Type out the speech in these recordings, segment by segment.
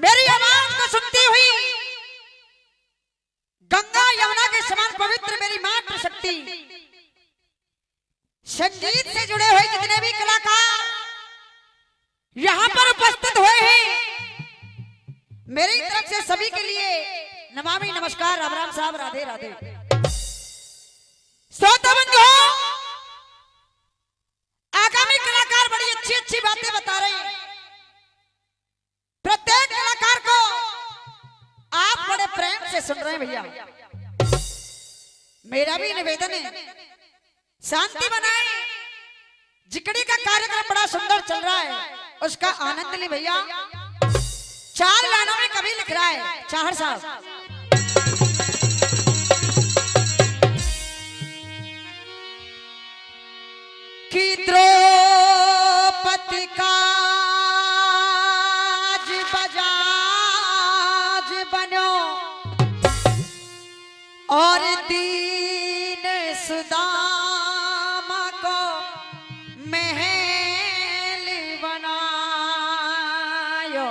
मेरी आवाज को सुनती हुई गंगा यमुना के समान पवित्र मेरी मातृ शक्ति, संगीत से जुड़े हुए जितने भी कलाकार यहाँ पर उपस्थित हुए हैं, मेरी तरफ से सभी के लिए नमामि नमस्कार, राम राम साहब, राधे राधे। श्रोता बंधुओं, आगामी कलाकार बड़ी अच्छी अच्छी बातें बता रहे हैं। प्रत्येक कलाकार को आप बड़े प्रेम से सुन रहे हैं भैया। मेरा भी निवेदन है, शांति बनाए। जिकड़ी का कार्यक्रम बड़ा सुंदर चल रहा है, उसका आनंद ले भैया। 4 लाइनों में कवि लिख रहा है चाहर साहब। कि द्रौपदी का बजाज बनो और दीन सुदामा को महल बनायो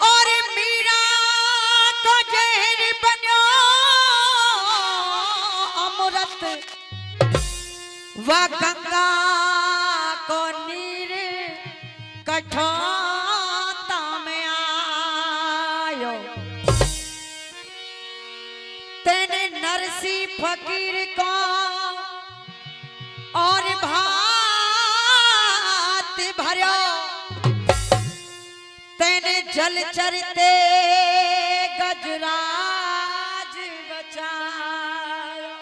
और मीरा को जहर बनो अमृत व गंगा को नीर कठोता में आयो। तेने नरसी फकीर को और भात भरो, तेने जल चरते गजराज बचायो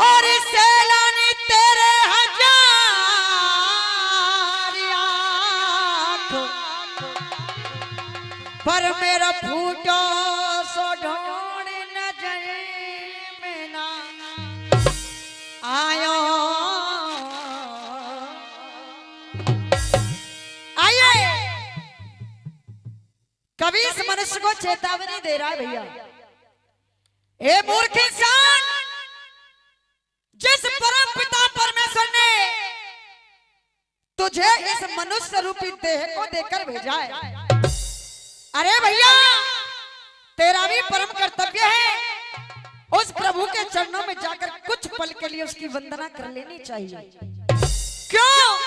और सैलानी तेरे 1000 आँख पर मेरा फूटो सो ढूंढ नजर में ना आयो। आइए, कवि इस मनुष्य को चेतावनी दे रहा है भैया। ए मूर्ख इंसान, जिस परम पिता परमेश्वर ने तुझे इस मनुष्य रूपी देह को देकर भेजा है, अरे भैया तेरा भी परम कर्तव्य है उस प्रभु के चरणों में जाकर कुछ पल के लिए उसकी वंदना कर लेनी चाहिए। क्यों?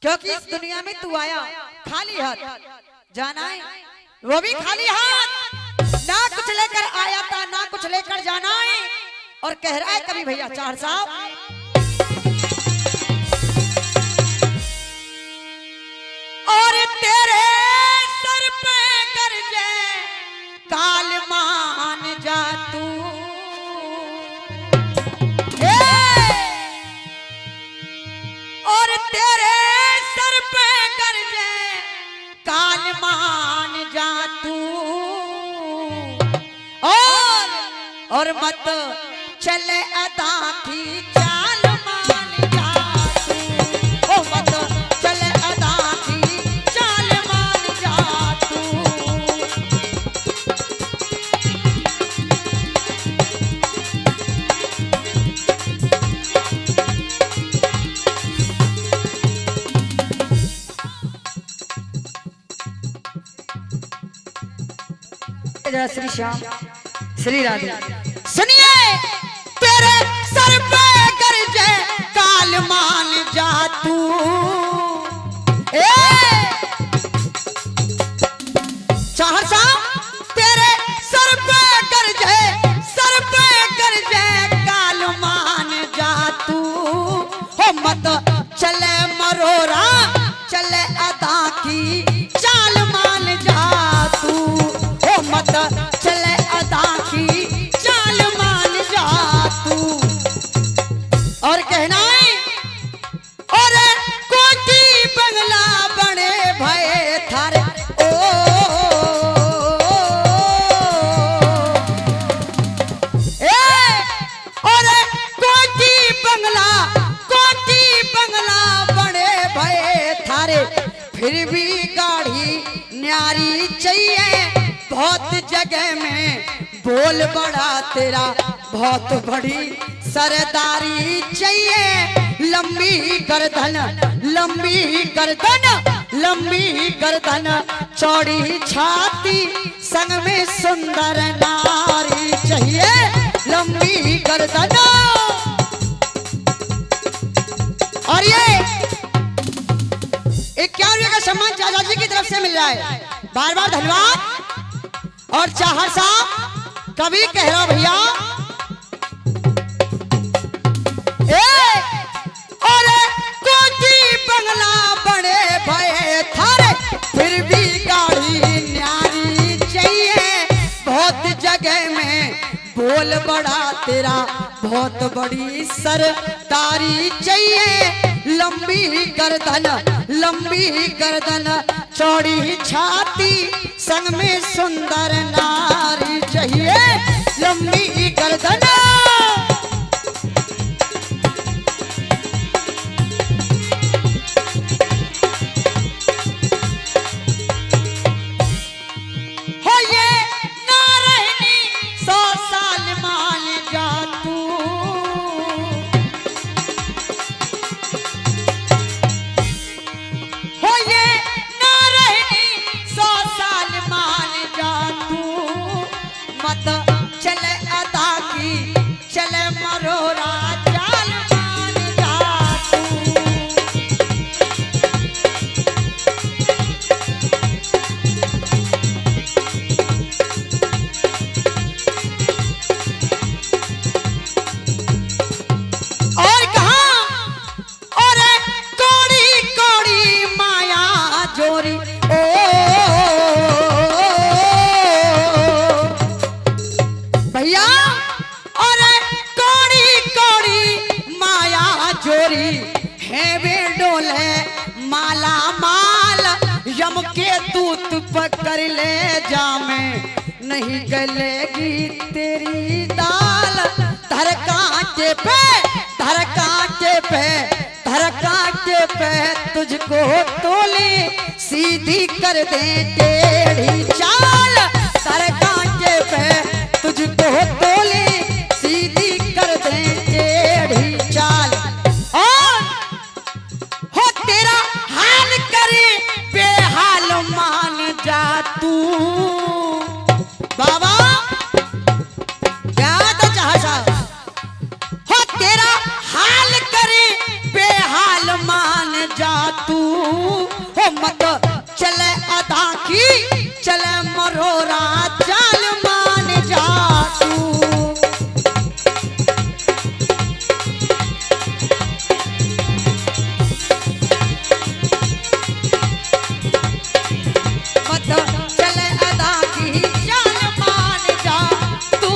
क्योंकि इस दुनिया में तू आया खाली हाथ, जाना है वो भी खाली हाथ, ना कुछ लेकर आया था ना कुछ लेकर जाना है। और कह रहा है कभी भैया चाहर साहब, और तेरे सर पे गरजे काल मान जा तू, और तेरे सर पे गरजे काल मान जा तू, और मत चले अदा की चाल मान जा तू, ओ मत चले अदा की चाल मान जा तू। जय श्री श्याम, श्री राधे। सुनिए, तेरे सर पे गरजे काल मान जा तू, चाहर साहब, तेरे सर पे गरजे काल मान जा तू, हो मत चले मरोरा चले अदा की चाल मान जा तू, हो मत चले अदा की चाल मान जा तू। और कहना है, और कोठी बंगला बने भय थारे ओ, और कोठी बंगला बने भय थारे, फिर भी गाड़ी न्यारी चाहिए बहुत जगह में, बोल बड़ा तेरा बहुत बड़ी सरदारी चाहिए, लंबी गर्दन लंबी गर्दन चौड़ी छाती संग में सुंदर नारी चाहिए लंबी गर्दन। और ये 51 का सम्मान चाचा जी की तरफ से मिल रहा है, बार बार धन्यवाद। और चाहर साहब कभी कह रहा भैया और कोठी बंगला बड़े भये थारे फिर भी गाड़ी न्यारी चाहिए बहुत जगह में बोल बड़ा तेरा बहुत बड़ी सरदारी चाहिए लंबी गर्दन चौड़ी छाती संग में सुंदर नारी चाहिए लंबी गर्दन। हो ये ना रहनी 100 साल मान जा तू हो ये ना रहनी 100 साल मान जा तू मत चले अदा की चले मरोरा चाल मान जा तू। और कहा और कोड़ी कोड़ी माया जोरी ओ भैया और कोड़ी कोड़ी माया जोरी है वे डोले माला माल यम के दूत पकड़ ले जा में नहीं गलेगी तेरी दाल धर कांटे पे धर कांटे पे धर कांटे पे तुझको तोली सीधी कर दे टेढ़ी चाल धर कांटे पे तुझको तोली सीधी कर दे टेढ़ी चाल। और हो तेरा हाल करे बेहाल मान जा तू बाबा क्या तो चाहता हो तेरा हाल करे बेहाल मान जा तू हो मत चले अदा की चले मरोरा चाल मान जा तू। मत चले अदा की चाल मान जा तू।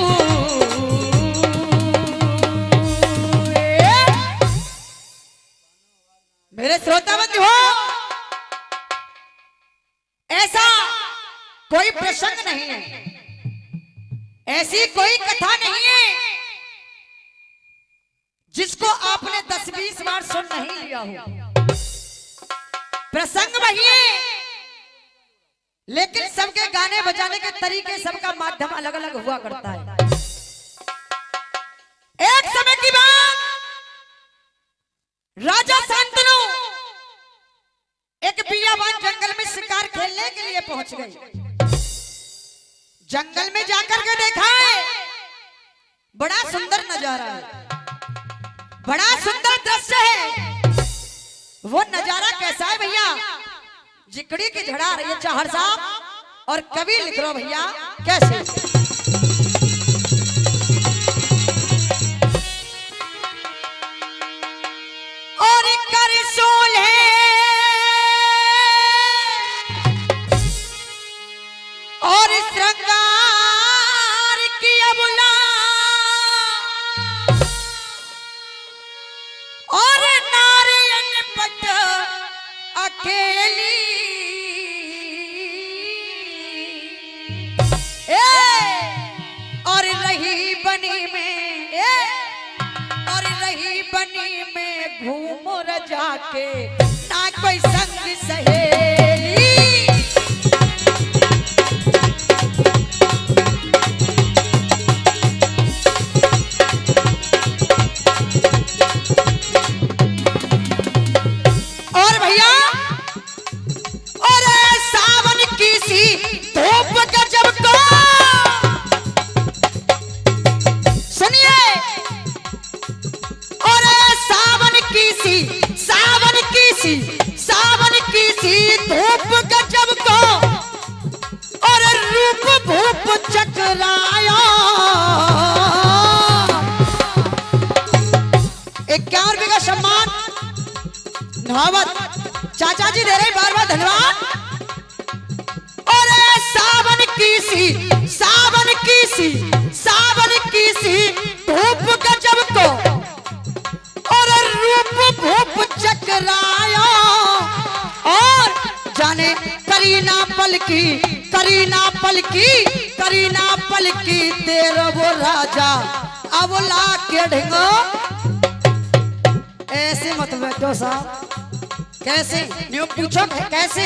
मेरे श्रोता बंधु हो ऐसा कोई प्रसंग नहीं है, ऐसी कोई कथा नहीं है जिसको आपने 10-20 बार सुन नहीं लिया हो। प्रसंग वही है लेकिन सबके गाने बजाने के तरीके सबका माध्यम अलग अलग हुआ करता है। एक समय की बात राजा शांतनु एक बियाबान जंगल में शिकार खेलने के लिए पहुंच गए। जंगल में जाकर के देखा है बड़ा सुंदर नजारा है, बड़ा सुंदर दृश्य है। वो नजारा कैसा है भैया? जिकड़ी की झड़ा रही है चाहर साहब और कवि लिख रहा भैया कैसे। और कर सोले और श्रृंगार की अबुला और नारियल पट अकेली और रही बनी में और रही बनी में घूम र जाके ना कोई संग सहेली। और भैया महावत चाचा जी दे रहे बार बार धन्यवाद। अरे सावन की सी धूप गजब को और रूप भूप चकराया और जाने करीना पलकी तेरा वो राजा अब ला के ढेंगो। ऐसे मत बैठो साहब, कैसे न्यू पूछो कैसे,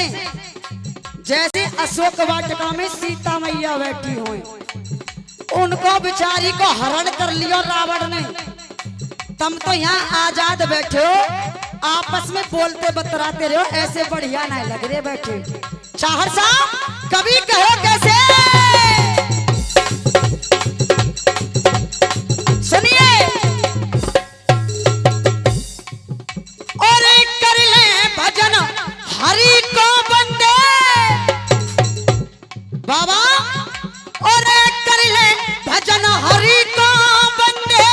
जैसे अशोक वाटिका में सीता मैया बैठी हुई, उनको बेचारी को हरण कर लिया रावण ने। तुम तो यहाँ आजाद बैठे हो, आपस में बोलते बतराते रहो, ऐसे बढ़िया नहीं लग रहे बैठे। चाहर साहब कभी कहो कैसे, सुनिए। और कर ले भजन हरि को बंदे बाबा, और कर ले भजन हरि को बंदे,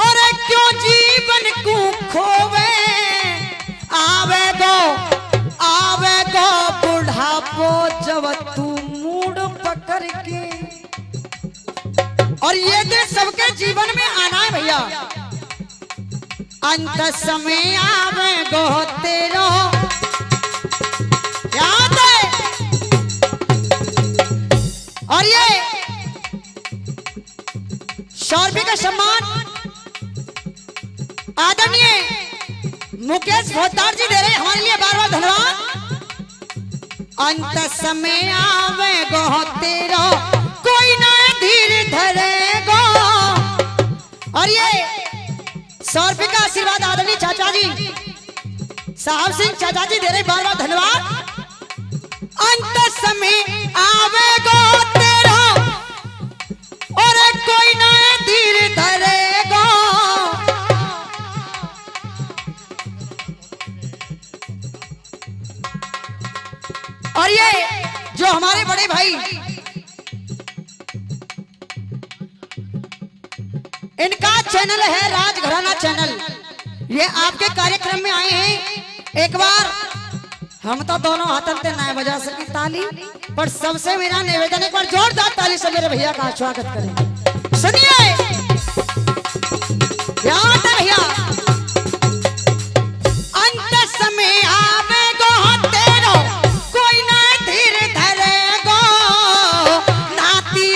और क्यों जीवन को खोवे, आवे गो बुढ़ापो जब तू मूड पकड़ के। और ये दिन सबके जीवन में आना है भैया, अंत समय आवे गो तेरो याद है। और ये शौर्य का सम्मान आदरणीय मुकेश भोतार जी दे रहे हमारे लिए बार बार धन्यवाद। अंत समय आवे गो तेरो कोई ना धीर धरेगो। और ये 100 रुपये का आशीर्वाद आदरणीय चाचा जी साहब सिंह चाचा जी दे रहे बार बार धन्यवाद। अंत समय आवेगो तेरा और कोई ना धीर धरेगो। और ये जो हमारे बड़े भाई इनका चैनल है राजघराना चैनल, ये आपके कार्यक्रम में आए हैं। एक बार हम तो दोनों हाथों से ना बजा सकी ताली, पर सबसे मेरा निवेदन एक बार जोरदार ताली से मेरे भैया का स्वागत करें। सुनिए भैया, अंत समय आवेगो तेरो कोई ना धीर धरेगो। नाती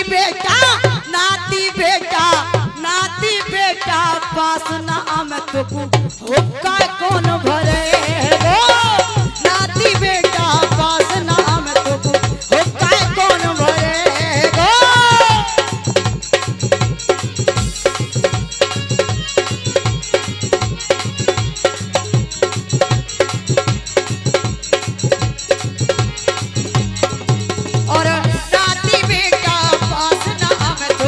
बेटा पास ना आमे तो हुक्का कौन भरेगो। नाती बेटा पास ना आमे तो हुक्का कौन भरेगो। और नाती बेटा पास ना आमे तो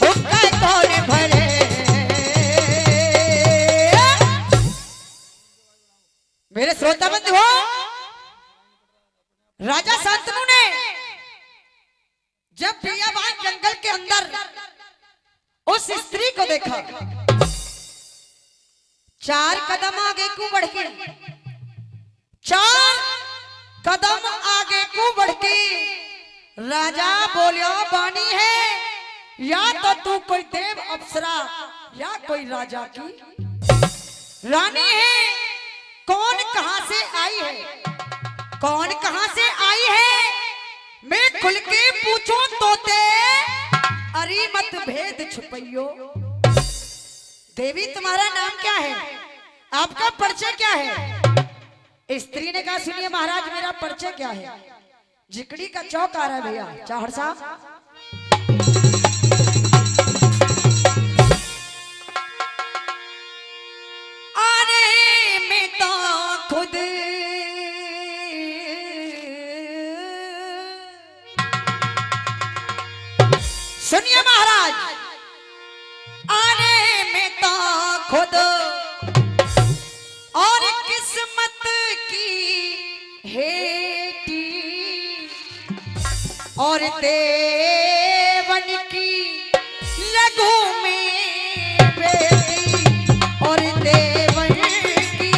हुक्का कौन भरे। मेरे श्रोता बंधु हो, राजा शांतनु ने जब प्रियाबान जंगल के अंदर उस स्त्री को देखा, 4 कदम आगे को बढ़ के 4 कदम आगे को बढ़ के राजा बोलियो बानी है या तो तू कोई देव अप्सरा या कोई राजा की रानी है। कौन कहां से आई है, कौन कहां से आई है, मैं खुल के पूछूं तोते अरे मत भेद छुपैयो। देवी तुम्हारा नाम क्या है, आपका परिचय क्या है। स्त्री ने कहा सुनिए महाराज मेरा परिचय क्या है। जिकड़ी का चौक आ रहा है भैया चाहर साहब। सुनिए महाराज, आने में तो खुद और किस्मत की हेटी और देवन की लगू में बेटी और देवन की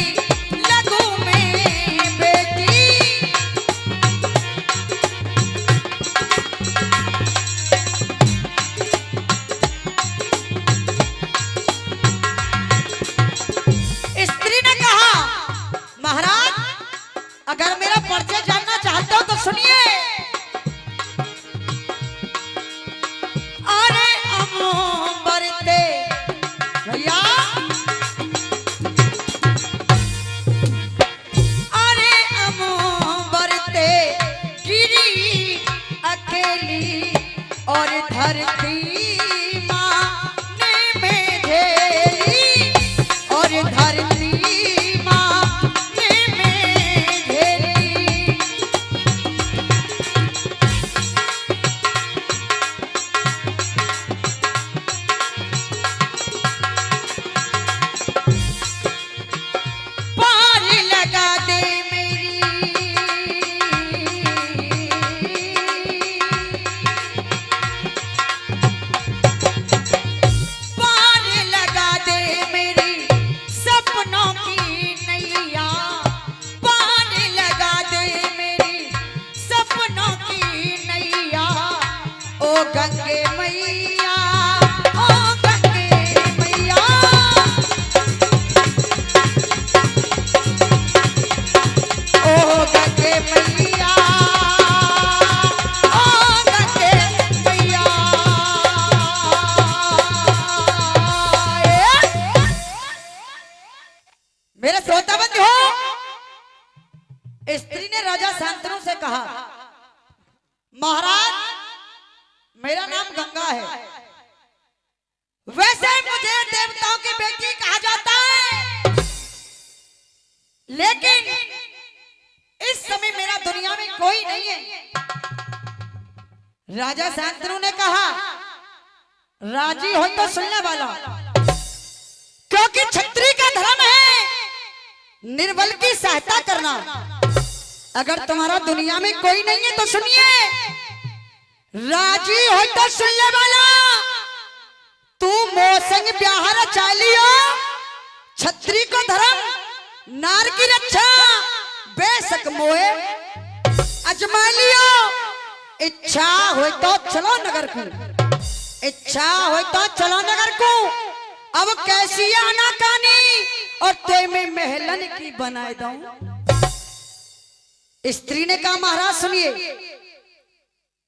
स्त्री ने राजा शांतनु से कहा, महाराज मेरा नाम गंगा है, वैसे मुझे देवताओं की बेटी कहा जाता है, लेकिन इस समय मेरा दुनिया में कोई नहीं है। राजा शांतनु ने कहा, राजी हो तो सुनने वाला, क्योंकि क्षत्रिय का धर्म है निर्बल की सहायता करना। अगर तुम्हारा दुनिया में कोई नहीं है तो सुनिए, राजी हो तो सुनने वाला, तू मोसंग ब्याह चालियो, क्षत्रिय को धर्म नार की रक्षा, बेशक मोए अजमा लियो। इच्छा हो तो चलो नगर को, इच्छा हो तो चलो नगर को, अब कैसी आना कानी और ते में महलन की बनाए दूं। स्त्री ने कहा, महाराज सुनिए,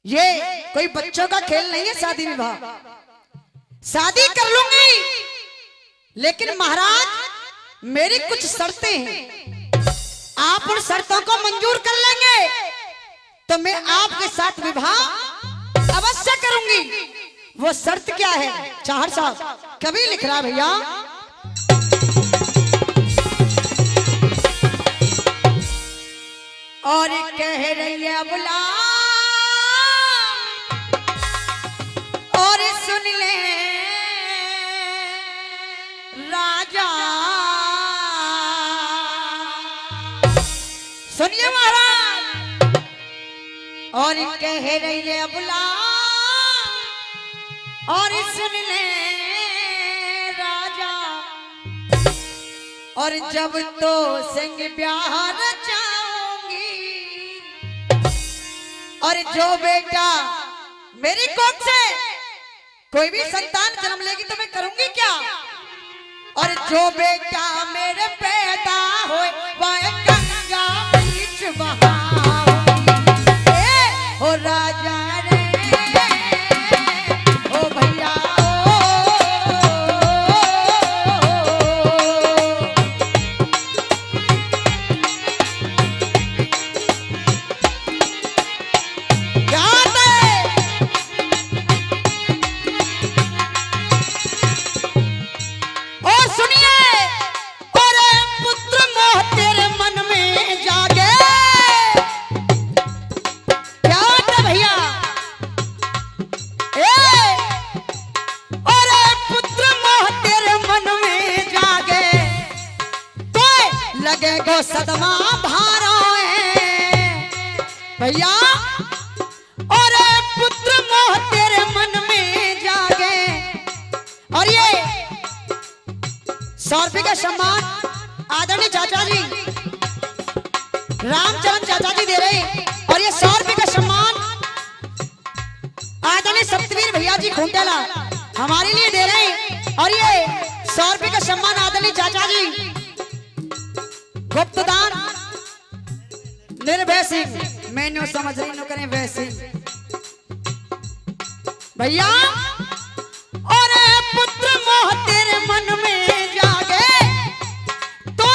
ये कोई बच्चों का खेल नहीं है शादी विवाह, शादी कर लूंगी, लेकिन महाराज मेरी कुछ शर्तें हैं, आप उन शर्तों को मंजूर कर लेंगे तो मैं आपके साथ विवाह अवश्य करूंगी। वो शर्त क्या है? चाहर साहब कभी लिख रहा भैया, और कह रही है बुला और सुन ले राजा, सुनिए महाराज, और कह रही है बुला और सुन ले राजा, और जब तो सिंह ब्याह रचाऊंगी, और जो बेटा मेरी कोख से कोई भी संतान जन्म लेगी तो मैं करूंगी क्या, और जो बेटा मेरे पैदा होए वह गंगा बीच बहाऊंगी। ओ राजा रे, ओ भैया, सदमा भारो भैया, और पुत्र मोह तेरे मन में जागे। और ये 100 रुपये का सम्मान आदरणीय चाचा जी रामचरण चाचा जी दे रहे, और ये 100 रुपये का सम्मान आदरणीय सप्तवीर भैया जी खूंटेला हमारे लिए दे रहे, और ये 100 रुपये का सम्मान आदरणीय चाचा जी गुप्तदान निर्भय सिंह, मैंने समझ रही नो करें वैसे भैया, और पुत्र मोह तेरे मन में जागे तो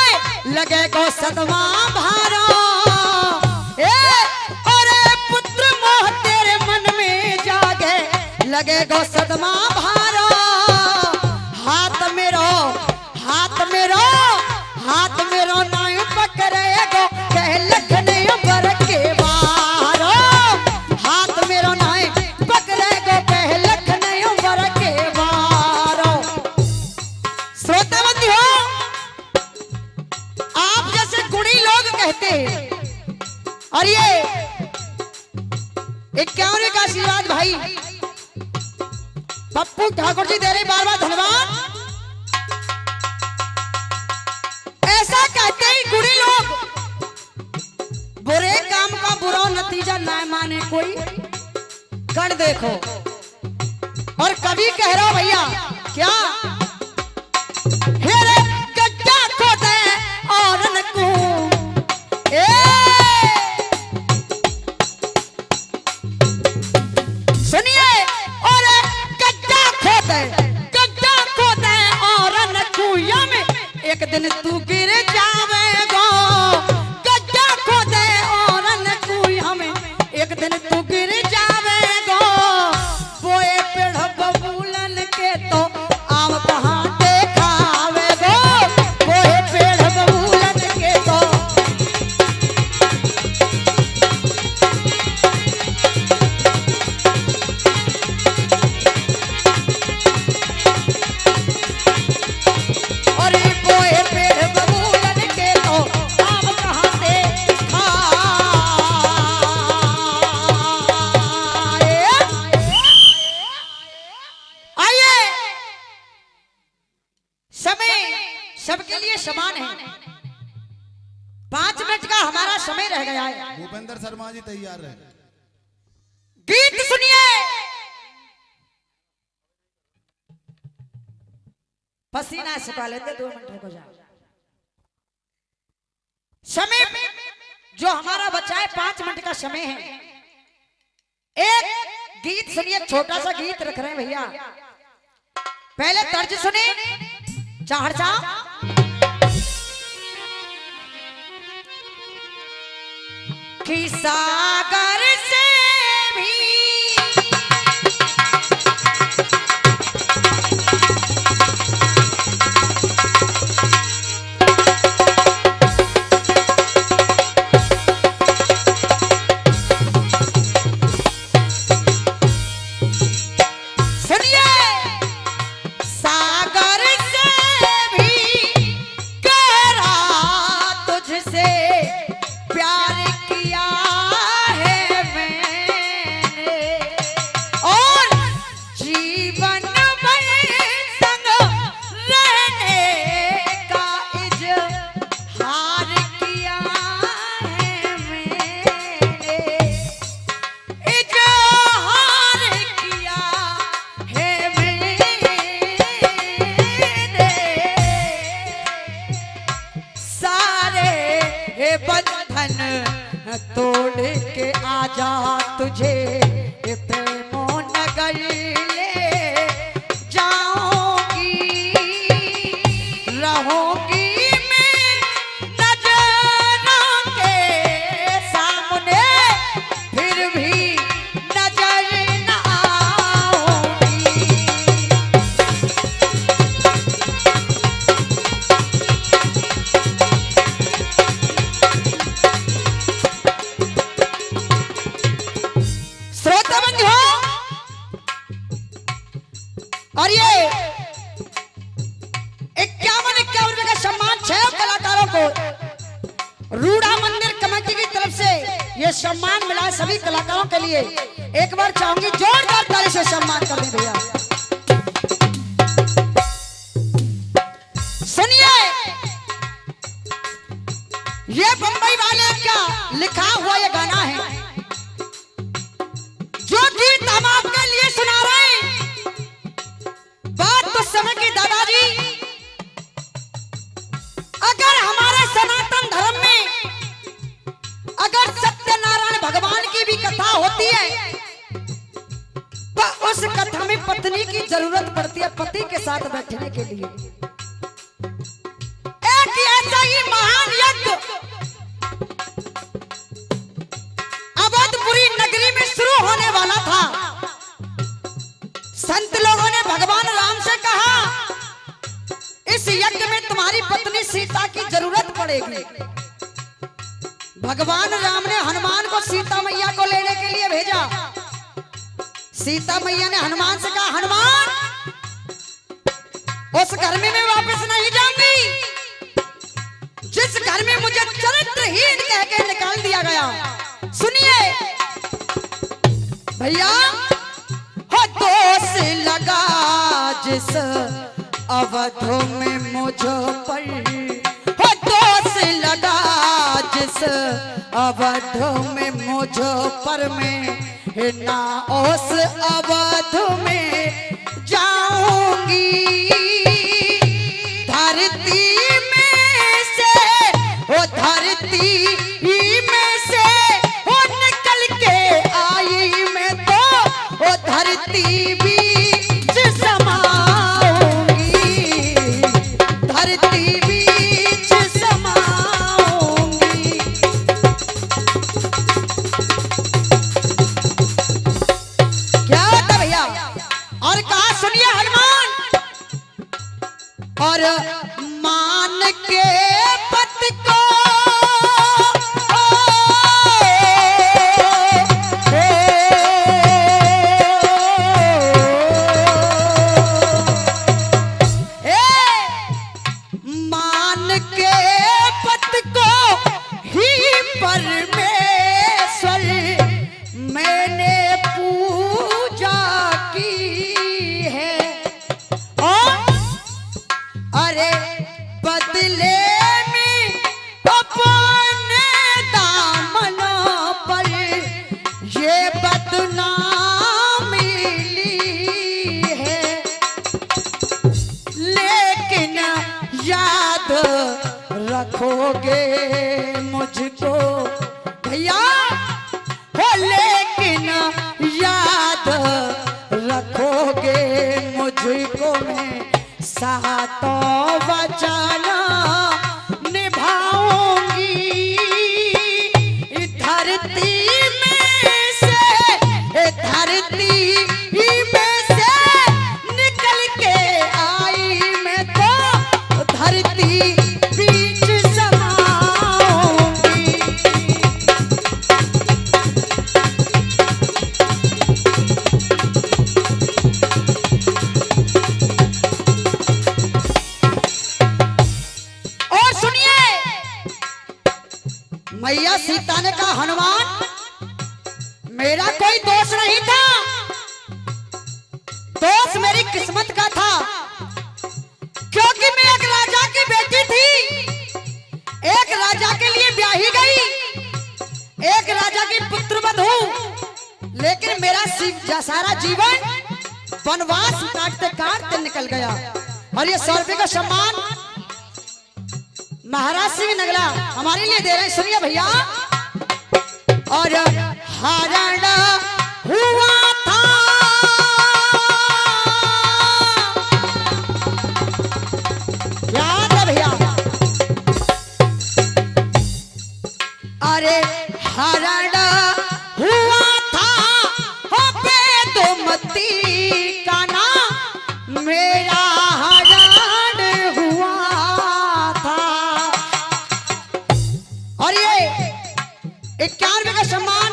लगे को सदमा भारो, और पुत्र मोह तेरे मन में जागे लगे को सदमा भारो। हाथ मेरो, हाथ मेरो, हाथ मेरो नाय पकड़ेगो कह लखने बर के बारो, हाथ मेरो नाय पकड़ेगो कह लखने बर के बारो। श्रोता बंधुओ, आप जैसे गुणी लोग कहते हैं, और ये 51 का आशीर्वाद भाई पप्पू ठाकुर जी दे रहे, बार बार धन्यवाद। ऐसा कहते ही गुणी लोग, बुरे काम का बुरा नतीजा ना माने कोई, कर देखो। और कभी कह रहा भैया क्या, हेरे गड्ढा खोदे और नकू, सुनिए, और गड्ढा खोदे और नकुया में एक दिन तू गिर जावेगो, गड्ढा खोदे रह गया है। भूपेंद्र शर्मा जी तैयार रहे। गीत सुनिए। पसीना सुखा लेते 2 मिनट रुको जाओ। समय जो हमारा बचा है 5 मिनट का समय है। एक गीत सुनिए, छोटा सा गीत रख रहे हैं भैया। पहले तर्ज सुने, चाहड़ चा कि सागर से भी तोड़ के आजा तुझे प्रेमो नगर ले जाऊंगी, रहूंगी मैं नजरों के सामने, फिर भी नजर न आऊंगी। और ये 51 रुपए का सम्मान 6 कलाकारों को रूड़ा मंदिर कमेटी की तरफ से ये सम्मान मिला है सभी कलाकारों के लिए। एक बार चाहूंगी जोरदार ताली से सम्मान कर दें भैया। सुनिए, ये बंबई वाले का लिखा हुआ ये गाना है। जो गीत हम आपके लिए सुना रहे हैं, बात तो समय की दादाजी, अगर हमारे सनातन धर्म में अगर सत्यनारायण भगवान की भी कथा होती है तो उस कथा में पत्नी की जरूरत पड़ती है पति के साथ बैठने के लिए। एक ऐसा ही महान यज्ञ अवधपुरी नगरी में शुरू होने वाला था। संत लोगों ने भगवान राम से कहा, इस यज्ञ में तुम्हारी पत्नी सीता की जरूरत पड़ेगी। भगवान राम ने हनुमान को सीता मैया को लेने के लिए भेजा। सीता मैया ने हनुमान से कहा, हनुमान, उस घर में मैं वापस नहीं जाऊंगी जिस घर में मुझे चरित्रहीन कह के निकाल दिया गया। सुनिए भैया, दोष लगा जिस अवध में मुझ पर, हो दोष लगा जिस अवध में मुझ पर, मैं ना उस अवध में जाऊंगी। धरती में से, ओ धरती में से हो निकल के आई मैं तो ओ धरती बीच समाऊंगी, धरती बीच समाऊंगी। क्या होता भैया? और कहा, सुनिए हनुमान, और मान के पत को रखोगे मुझको भैया हो, लेकिन याद रखोगे मुझको, मैं सातों वचन निभाऊंगी। धरती में से निकल के आई मैं तो धरती बीच समाऊंगी। और सुनिए, मैया सीता ने कहा हनुमान मेरा कोई दोष नहीं था, दोष मेरी किस्मत का था, क्योंकि मैं एक राजा की बेटी थी, एक राजा के लिए ब्याही गई, एक राजा की पुत्रवध हूं, लेकिन मेरा सारा जीवन वनवास काटते काटते निकल गया। और ये 100 रुपए का सम्मान महाराज से भी नगला हमारे लिए दे रहे हैं, सुनिए भैया। और हरण हुआ था याद है भैया, अरे हरण हुआ था हो बेदुमती का ना, मेरा हरण हुआ था। और ये 51 का सम्मान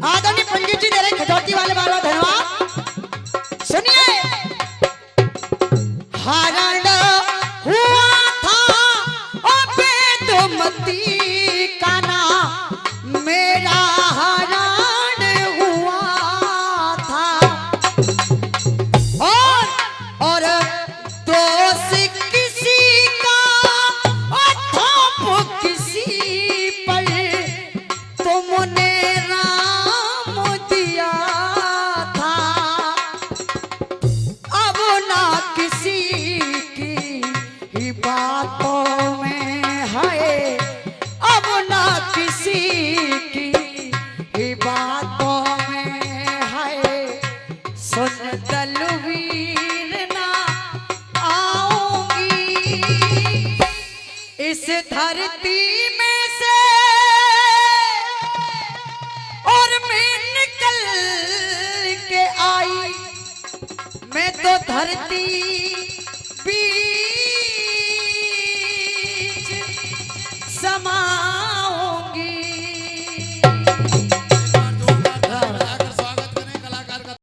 आदरणीय पंडित जी दे रहे खजौटी वाले, बार बार धन्यवाद। सुनिए, हरण हुआ था ओ बेदुमती का ना, मेरा हरण हुआ था। और दोष किसी का और थोप किसी पर, तुमने राम दिया था, अब ना किसी की ही बातों में है, अब ना किसी की ही बातों में है, सुन दलवीर ना आऊंगी इस धरती में से, और मैं निकल के आई मैं तो धरती बीच समा